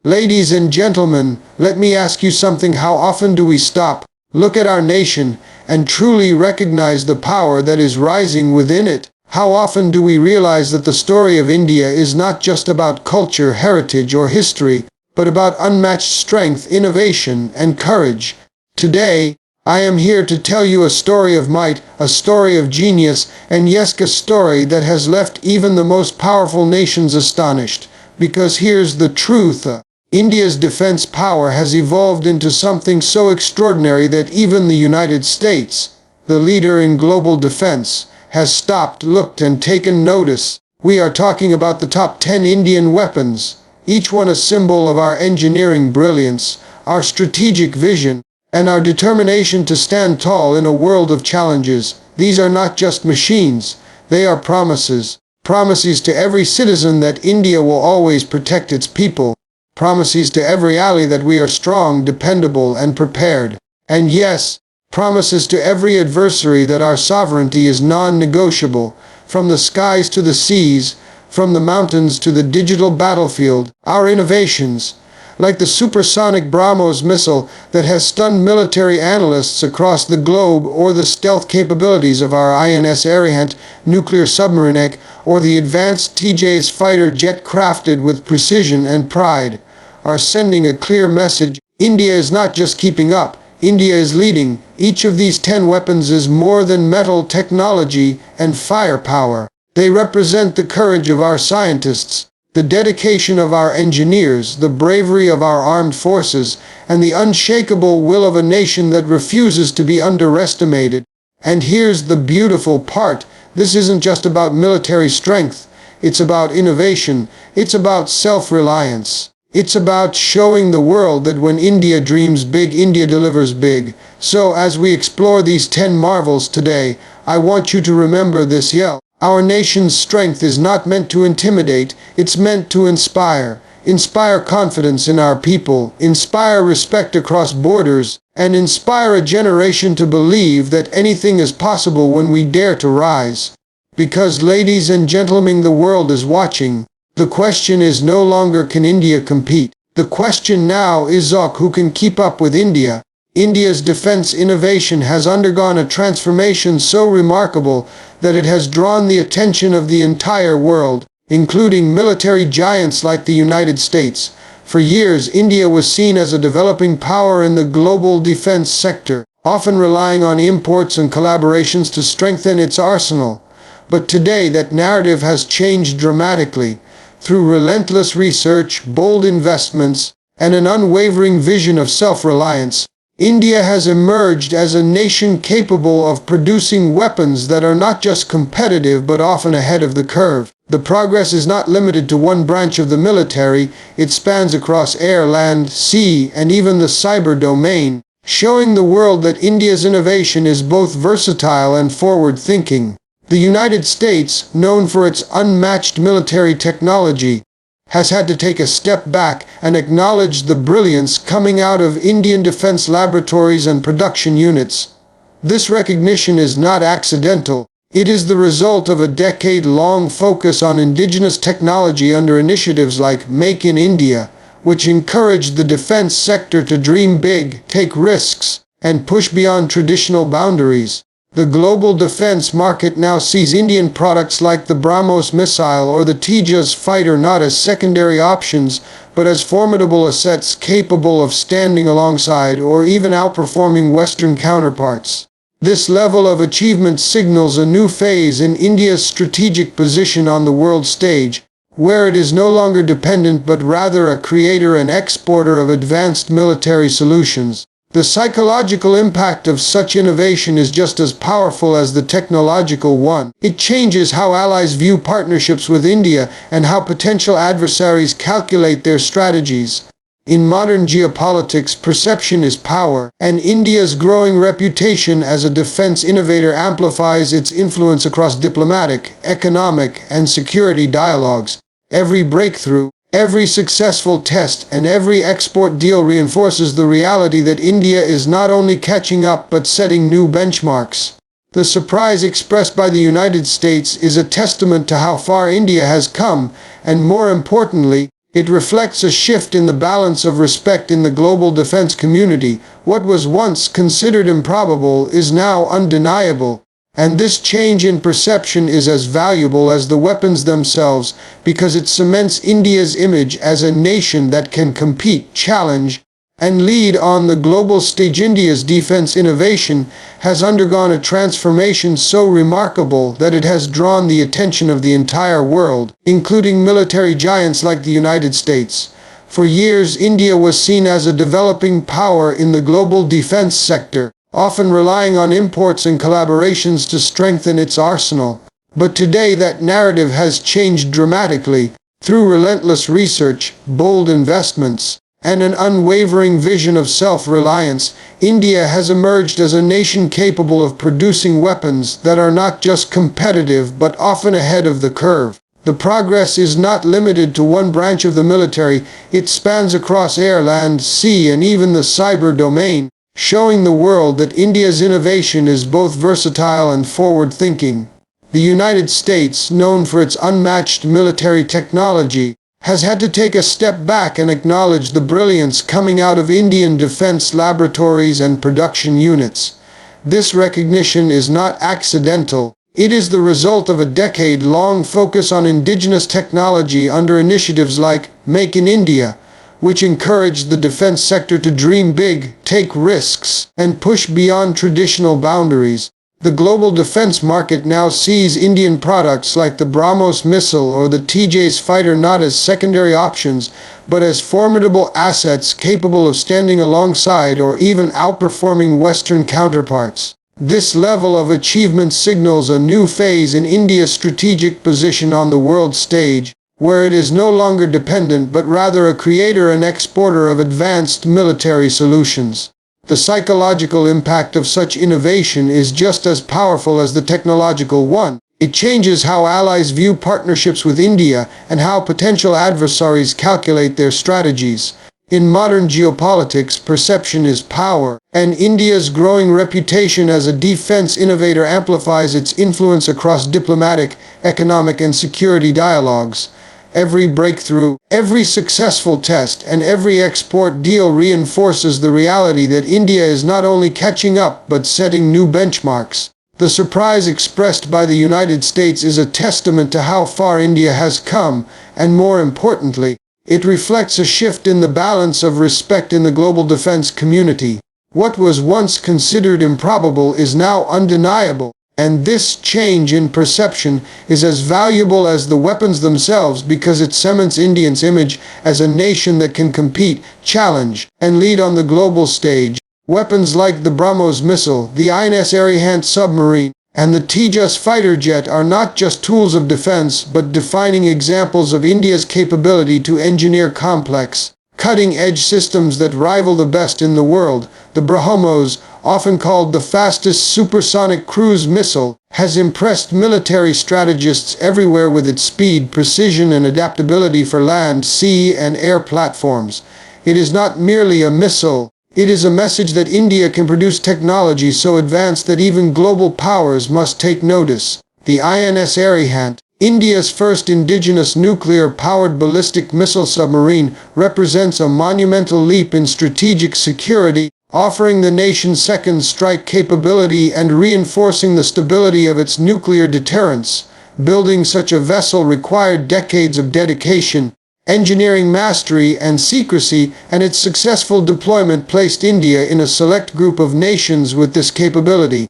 Ladies and gentlemen, let me ask you something. How often do we stop, look at our nation, and truly recognize the power that is rising within it? How often do we realize that the story of India is not just about culture, heritage, or history, but about unmatched strength, innovation, and courage? Today, I am here to tell you a story of might, a story of genius, and yes, a story that has left even the most powerful nations astonished. Because here's the truth. India's defense power has evolved into something so extraordinary that even the United States, the leader in global defense, has stopped, looked, and taken notice. We are talking about the top 10 Indian weapons, each one a symbol of our engineering brilliance, our strategic vision, and our determination to stand tall in a world of challenges. These are not just machines, they are promises. Promises to every citizen that India will always protect its people. Promises to every ally that we are strong, dependable, and prepared. And yes, promises to every adversary that our sovereignty is non-negotiable. From the skies to the seas, from the mountains to the digital battlefield, our innovations, like the supersonic BrahMos missile that has stunned military analysts across the globe, or the stealth capabilities of our INS Arihant nuclear submarine, or the advanced Tejas fighter jet crafted with precision and pride, are sending a clear message. India is not just keeping up, India is leading. Each of these 10 weapons is more than metal, technology, and firepower. They represent the courage of our scientists, the dedication of our engineers, the bravery of our armed forces, and the unshakable will of a nation that refuses to be underestimated. And here's the beautiful part. This isn't just about military strength. It's about innovation. It's about self-reliance. It's about showing the world that when India dreams big, India delivers big. So as we explore these 10 marvels today, I want you to remember this yell. Our nation's strength is not meant to intimidate, it's meant to inspire. Inspire confidence in our people, inspire respect across borders, and inspire a generation to believe that anything is possible when we dare to rise. Because, ladies and gentlemen, the world is watching. The question is no longer can India compete. The question now is who can keep up with India. India's defense innovation has undergone a transformation so remarkable that it has drawn the attention of the entire world, including military giants like the United States. For years, India was seen as a developing power in the global defense sector, often relying on imports and collaborations to strengthen its arsenal. But today, that narrative has changed dramatically. Through relentless research, bold investments, and an unwavering vision of self-reliance, India has emerged as a nation capable of producing weapons that are not just competitive but often ahead of the curve. The progress is not limited to one branch of the military, it spans across air, land, sea, and even the cyber domain, showing the world that India's innovation is both versatile and forward-thinking. The United States, known for its unmatched military technology, has had to take a step back and acknowledge the brilliance coming out of Indian defense laboratories and production units. This recognition is not accidental. It is the result of a decade-long focus on indigenous technology under initiatives like Make in India, which encouraged the defense sector to dream big, take risks, and push beyond traditional boundaries. The global defense market now sees Indian products like the BrahMos missile or the Tejas fighter not as secondary options, but as formidable assets capable of standing alongside or even outperforming Western counterparts. This level of achievement signals a new phase in India's strategic position on the world stage, where it is no longer dependent but rather a creator and exporter of advanced military solutions. The psychological impact of such innovation is just as powerful as the technological one. It changes how allies view partnerships with India and how potential adversaries calculate their strategies. In modern geopolitics, perception is power, and India's growing reputation as a defense innovator amplifies its influence across diplomatic, economic, and security dialogues. Every breakthrough, every successful test, and every export deal reinforces the reality that India is not only catching up but setting new benchmarks. The surprise expressed by the United States is a testament to how far India has come, and more importantly, It reflects a shift in the balance of respect in the global defense community. What was once considered improbable is now undeniable. And this change in perception is as valuable as the weapons themselves because it cements India's image as a nation that can compete, challenge, and lead on the global stage. India's defense innovation has undergone a transformation so remarkable that it has drawn the attention of the entire world, including military giants like the United States. For years, India was seen as a developing power in the global defense sector, often relying on imports and collaborations to strengthen its arsenal. But today that narrative has changed dramatically. Through relentless research, bold investments, and an unwavering vision of self-reliance, India has emerged as a nation capable of producing weapons that are not just competitive but often ahead of the curve. The progress is not limited to one branch of the military, it spans across air, land, sea, and even the cyber domain, showing the world that India's innovation is both versatile and forward-thinking. The United States, known for its unmatched military technology, has had to take a step back and acknowledge the brilliance coming out of Indian defense laboratories and production units. This recognition is not accidental. It is the result of a decade-long focus on indigenous technology under initiatives like Make in India, which encouraged the defense sector to dream big, take risks, and push beyond traditional boundaries. The global defense market now sees Indian products like the BrahMos missile or the Tejas fighter not as secondary options, but as formidable assets capable of standing alongside or even outperforming Western counterparts. This level of achievement signals a new phase in India's strategic position on the world stage, where it is no longer dependent but rather a creator and exporter of advanced military solutions. The psychological impact of such innovation is just as powerful as the technological one. It changes how allies view partnerships with India and how potential adversaries calculate their strategies. In modern geopolitics, perception is power, and India's growing reputation as a defense innovator amplifies its influence across diplomatic, economic, and security dialogues. Every breakthrough, every successful test, and every export deal reinforces the reality that India is not only catching up but setting new benchmarks. The surprise expressed by the United States is a testament to how far India has come, and more importantly, it reflects a shift in the balance of respect in the global defense community. What was once considered improbable is now undeniable. And this change in perception is as valuable as the weapons themselves because it cements India's image as a nation that can compete, challenge, and lead on the global stage. Weapons like the BrahMos missile, the INS Arihant submarine, and the Tejas fighter jet are not just tools of defense but defining examples of India's capability to engineer complex, cutting-edge systems that rival the best in the world. The BrahMos, often called the fastest supersonic cruise missile, has impressed military strategists everywhere with its speed, precision, and adaptability for land, sea, and air platforms. It is not merely a missile. It is a message that India can produce technology so advanced that even global powers must take notice. The INS Arihant, India's first indigenous nuclear-powered ballistic missile submarine, represents a monumental leap in strategic security, offering the nation's second strike capability and reinforcing the stability of its nuclear deterrence. Building such a vessel required decades of dedication, engineering mastery, and secrecy, and its successful deployment placed India in a select group of nations with this capability.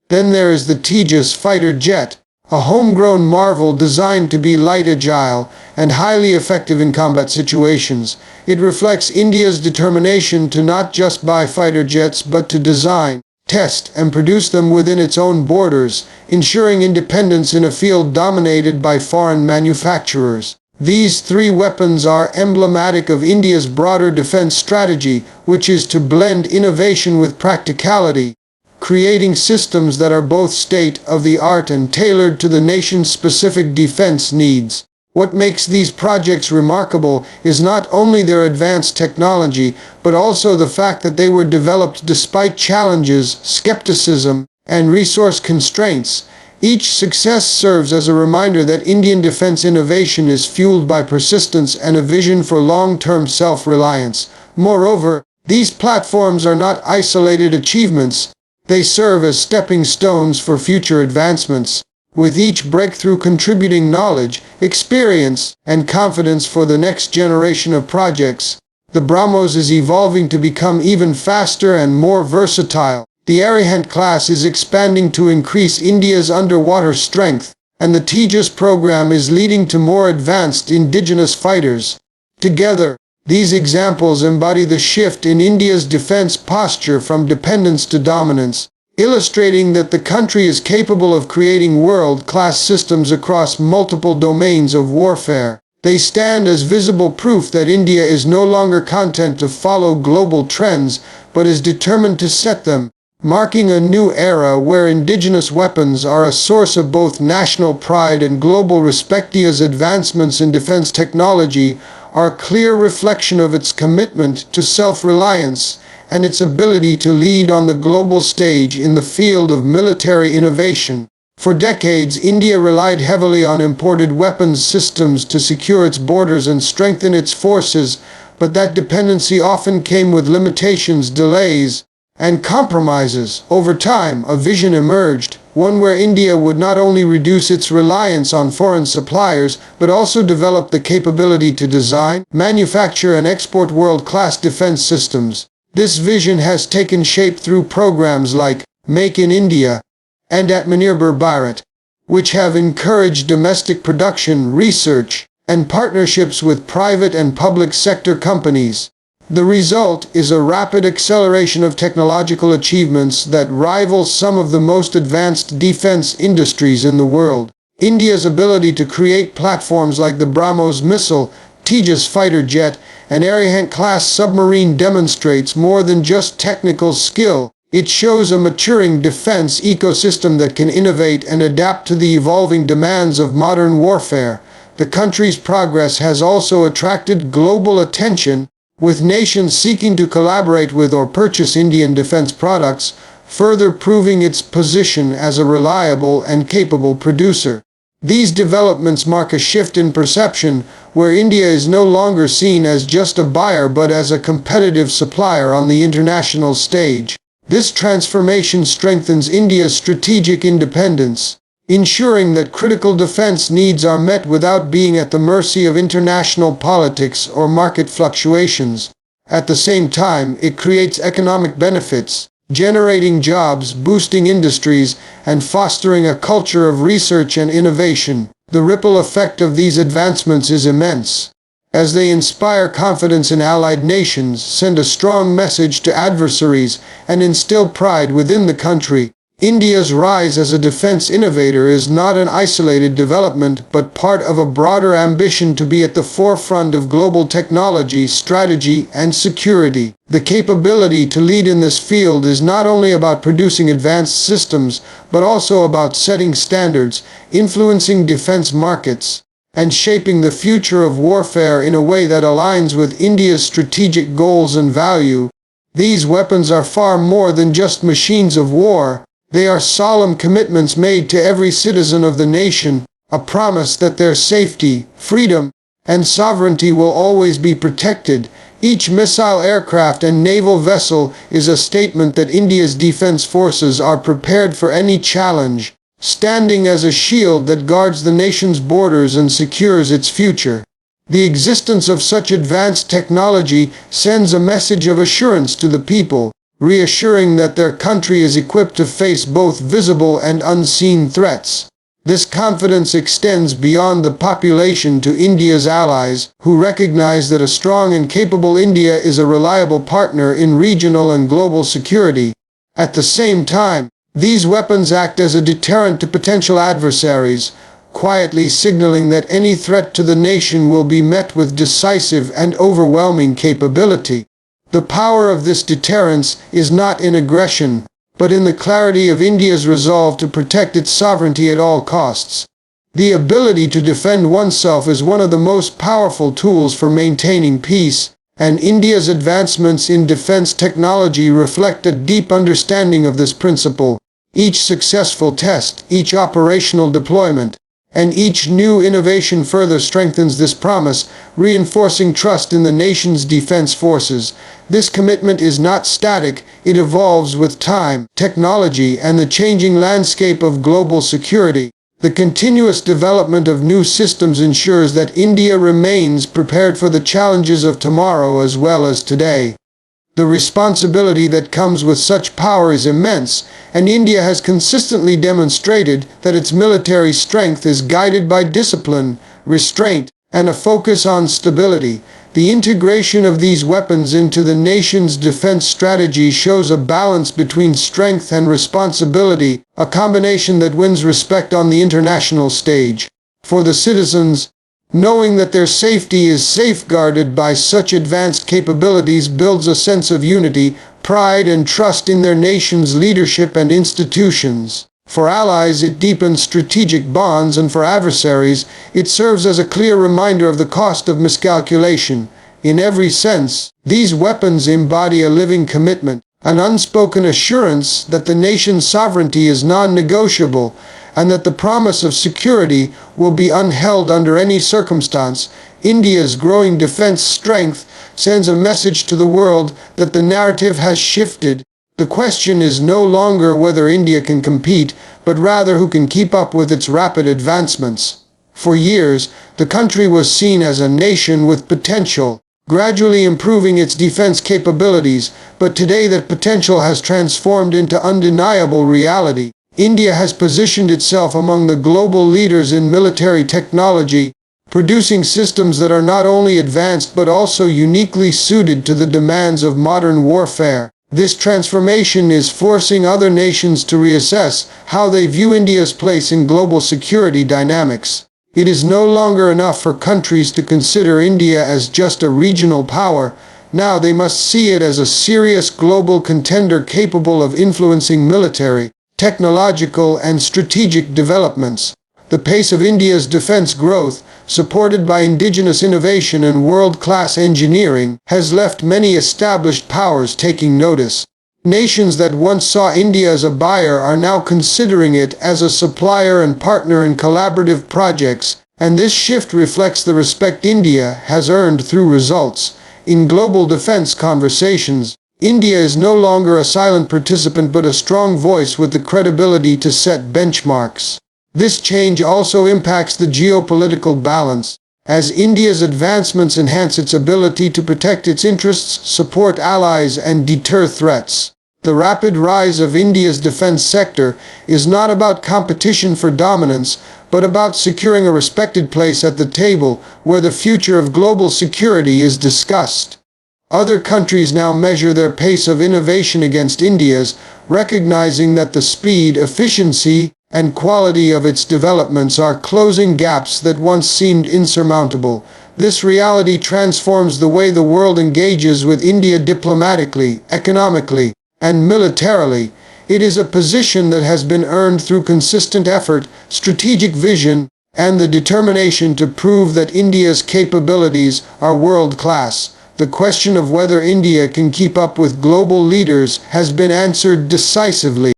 Then there is the Tejas fighter jet, a homegrown marvel designed to be light, agile, and highly effective in combat situations. It reflects India's determination to not just buy fighter jets but to design, test, and produce them within its own borders, ensuring independence in a field dominated by foreign manufacturers. These three weapons are emblematic of India's broader defense strategy, which is to blend innovation with practicality, creating systems that are both state-of-the-art and tailored to the nation's specific defense needs. What makes these projects remarkable is not only their advanced technology, but also the fact that they were developed despite challenges, skepticism, and resource constraints. Each success serves as a reminder that Indian defense innovation is fueled by persistence and a vision for long-term self-reliance. Moreover, these platforms are not isolated achievements. They serve as stepping stones for future advancements, with each breakthrough contributing knowledge, experience, and confidence for the next generation of projects. The BrahMos is evolving to become even faster and more versatile. The Arihant class is expanding to increase India's underwater strength, and the Tejas program is leading to more advanced indigenous fighters. Together, these examples embody the shift in India's defense posture from dependence to dominance, illustrating that the country is capable of creating world-class systems across multiple domains of warfare. They stand as visible proof that India is no longer content to follow global trends, but is determined to set them, marking a new era where indigenous weapons are a source of both national pride and global respect. India's advancements in defense technology are a clear reflection of its commitment to self-reliance and its ability to lead on the global stage in the field of military innovation. For decades, India relied heavily on imported weapons systems to secure its borders and strengthen its forces, but that dependency often came with limitations, delays, and compromises. Over time, a vision emerged, one where India would not only reduce its reliance on foreign suppliers, but also develop the capability to design, manufacture, and export world-class defense systems. This vision has taken shape through programs like Make in India and Atmanirbhar Bharat, which have encouraged domestic production, research, and partnerships with private and public sector companies. The result is a rapid acceleration of technological achievements that rival some of the most advanced defense industries in the world. India's ability to create platforms like the BrahMos missile, Tejas fighter jet, and Arihant-class submarine demonstrates more than just technical skill. It shows a maturing defense ecosystem that can innovate and adapt to the evolving demands of modern warfare. The country's progress has also attracted global attention, with nations seeking to collaborate with or purchase Indian defense products, further proving its position as a reliable and capable producer. These developments mark a shift in perception, where India is no longer seen as just a buyer but as a competitive supplier on the international stage. This transformation strengthens India's strategic independence, ensuring that critical defense needs are met without being at the mercy of international politics or market fluctuations. At the same time, it creates economic benefits, generating jobs, boosting industries, and fostering a culture of research and innovation. The ripple effect of these advancements is immense, as they inspire confidence in allied nations, send a strong message to adversaries, and instill pride within the country. India's rise as a defense innovator is not an isolated development, but part of a broader ambition to be at the forefront of global technology, strategy, and security. The capability to lead in this field is not only about producing advanced systems, but also about setting standards, influencing defense markets, and shaping the future of warfare in a way that aligns with India's strategic goals and value. These weapons are far more than just machines of war. They are solemn commitments made to every citizen of the nation, a promise that their safety, freedom, and sovereignty will always be protected. Each missile, aircraft, and naval vessel is a statement that India's defense forces are prepared for any challenge, standing as a shield that guards the nation's borders and secures its future. The existence of such advanced technology sends a message of assurance to the people, reassuring that their country is equipped to face both visible and unseen threats. This confidence extends beyond the population to India's allies, who recognize that a strong and capable India is a reliable partner in regional and global security. At the same time, these weapons act as a deterrent to potential adversaries, quietly signaling that any threat to the nation will be met with decisive and overwhelming capability. The power of this deterrence is not in aggression, but in the clarity of India's resolve to protect its sovereignty at all costs. The ability to defend oneself is one of the most powerful tools for maintaining peace, and India's advancements in defense technology reflect a deep understanding of this principle. Each successful test, each operational deployment, and each new innovation further strengthens this promise, reinforcing trust in the nation's defense forces. This commitment is not static, it evolves with time, technology, and the changing landscape of global security. The continuous development of new systems ensures that India remains prepared for the challenges of tomorrow as well as today. The responsibility that comes with such power is immense, and India has consistently demonstrated that its military strength is guided by discipline, restraint, and a focus on stability. The integration of these weapons into the nation's defense strategy shows a balance between strength and responsibility, a combination that wins respect on the international stage. For the citizens, knowing that their safety is safeguarded by such advanced capabilities builds a sense of unity, pride, and trust in their nation's leadership and institutions. For allies, it deepens strategic bonds, and for adversaries, it serves as a clear reminder of the cost of miscalculation. In every sense, these weapons embody a living commitment, an unspoken assurance that the nation's sovereignty is non-negotiable, and that the promise of security will be upheld under any circumstance. India's growing defense strength sends a message to the world that the narrative has shifted. The question is no longer whether India can compete, but rather who can keep up with its rapid advancements. For years, the country was seen as a nation with potential, gradually improving its defense capabilities, but today that potential has transformed into undeniable reality. India has positioned itself among the global leaders in military technology, producing systems that are not only advanced but also uniquely suited to the demands of modern warfare. This transformation is forcing other nations to reassess how they view India's place in global security dynamics. It is no longer enough for countries to consider India as just a regional power. Now they must see it as a serious global contender capable of influencing military, technological, and strategic developments. The pace of India's defense growth, supported by indigenous innovation and world-class engineering, has left many established powers taking notice. Nations that once saw India as a buyer are now considering it as a supplier and partner in collaborative projects, and this shift reflects the respect India has earned through results. In global defense conversations, India is no longer a silent participant but a strong voice with the credibility to set benchmarks. This change also impacts the geopolitical balance, as India's advancements enhance its ability to protect its interests, support allies, and deter threats. The rapid rise of India's defense sector is not about competition for dominance, but about securing a respected place at the table where the future of global security is discussed. Other countries now measure their pace of innovation against India's, recognizing that the speed, efficiency, and quality of its developments are closing gaps that once seemed insurmountable. This reality transforms the way the world engages with India diplomatically, economically, and militarily. It is a position that has been earned through consistent effort, strategic vision, and the determination to prove that India's capabilities are world-class. The question of whether India can keep up with global leaders has been answered decisively.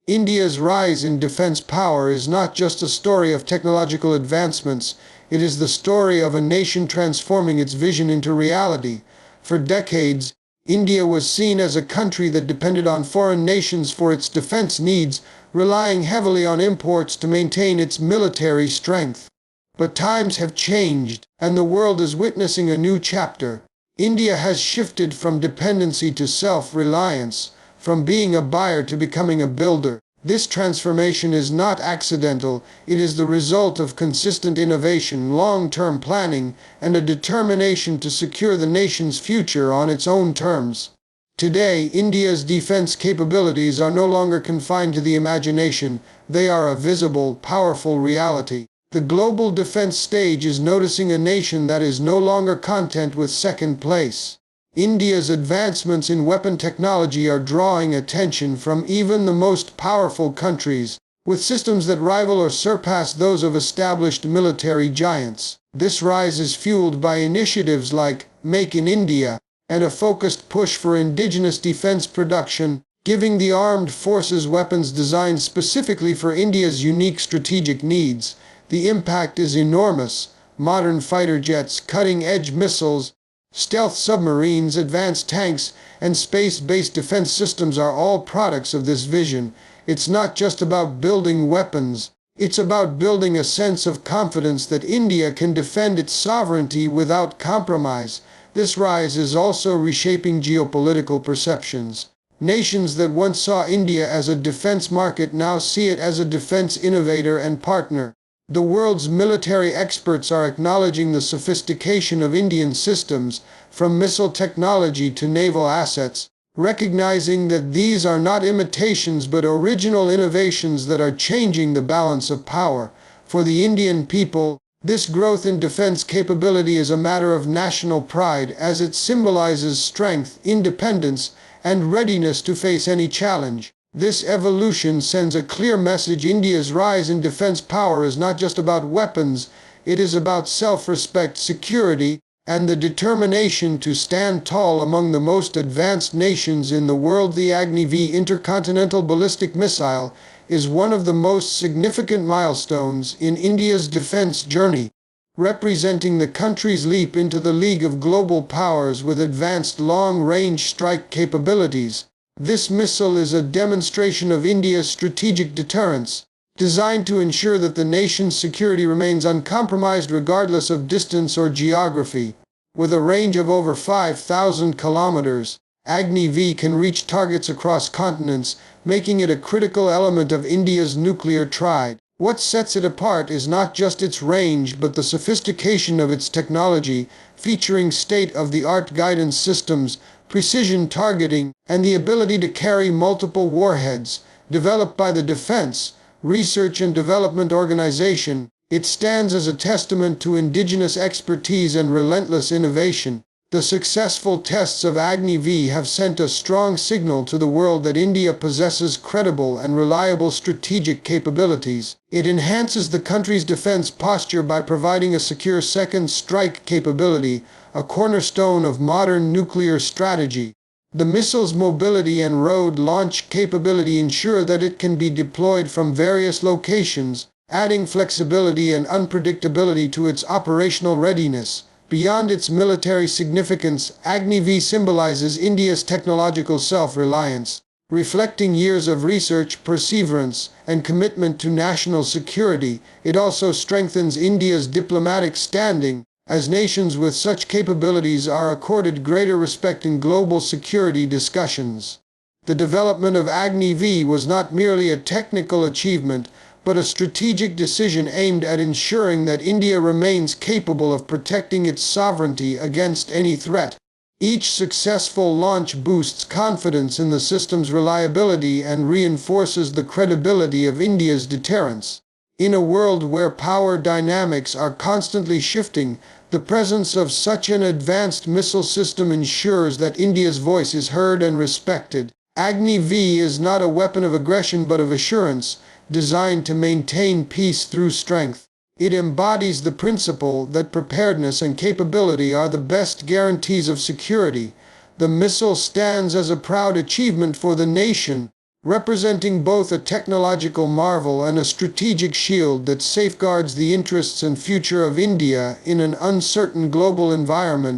India's rise in defense power is not just a story of technological advancements, it is the story of a nation transforming its vision into reality. For decades, India was seen as a country that depended on foreign nations for its defense needs, relying heavily on imports to maintain its military strength. But times have changed, and the world is witnessing a new chapter. India has shifted from dependency to self-reliance, from being a buyer to becoming a builder. This transformation is not accidental, it is the result of consistent innovation, long-term planning, and a determination to secure the nation's future on its own terms. Today, India's defense capabilities are no longer confined to the imagination, they are a visible, powerful reality. The global defense stage is noticing a nation that is no longer content with second place. India's advancements in weapon technology are drawing attention from even the most powerful countries, with systems that rival or surpass those of established military giants. This rise is fueled by initiatives like Make in India and a focused push for indigenous defense production, giving the armed forces weapons designed specifically for India's unique strategic needs. The impact is enormous. Modern fighter jets, cutting-edge missiles, stealth submarines, advanced tanks, and space-based defense systems are all products of this vision. It's not just about building weapons. It's about building a sense of confidence that India can defend its sovereignty without compromise. This rise is also reshaping geopolitical perceptions. Nations that once saw India as a defense market now see it as a defense innovator and partner. The world's military experts are acknowledging the sophistication of Indian systems, from missile technology to naval assets, recognizing that these are not imitations but original innovations that are changing the balance of power. For the Indian people, this growth in defense capability is a matter of national pride, as it symbolizes strength, independence, and readiness to face any challenge. This evolution sends a clear message: India's rise in defense power is not just about weapons, it is about self-respect, security, and the determination to stand tall among the most advanced nations in the world. The Agni V intercontinental ballistic missile is one of the most significant milestones in India's defense journey, representing the country's leap into the league of global powers with advanced long-range strike capabilities. This missile is a demonstration of India's strategic deterrence, designed to ensure that the nation's security remains uncompromised regardless of distance or geography. With a range of over 5,000 kilometers, Agni V can reach targets across continents, making it a critical element of India's nuclear triad. What sets it apart is not just its range but the sophistication of its technology, featuring state-of-the-art guidance systems, precision targeting, and the ability to carry multiple warheads. Developed by the Defense Research and Development Organization, it stands as a testament to indigenous expertise and relentless innovation. The successful tests of Agni V have sent a strong signal to the world that India possesses credible and reliable strategic capabilities. It enhances the country's defense posture by providing a secure second strike capability, a cornerstone of modern nuclear strategy. The missile's mobility and road launch capability ensure that it can be deployed from various locations, adding flexibility and unpredictability to its operational readiness. Beyond its military significance, Agni V symbolizes India's technological self-reliance. Reflecting years of research, perseverance, and commitment to national security, it also strengthens India's diplomatic standing, as nations with such capabilities are accorded greater respect in global security discussions. The development of Agni V was not merely a technical achievement, but a strategic decision aimed at ensuring that India remains capable of protecting its sovereignty against any threat. Each successful launch boosts confidence in the system's reliability and reinforces the credibility of India's deterrence. In a world where power dynamics are constantly shifting, the presence of such an advanced missile system ensures that India's voice is heard and respected. Agni V is not a weapon of aggression but of assurance, designed to maintain peace through strength. It embodies the principle that preparedness and capability are the best guarantees of security. The missile stands as a proud achievement for the nation, representing both a technological marvel and a strategic shield that safeguards the interests and future of India in an uncertain global environment.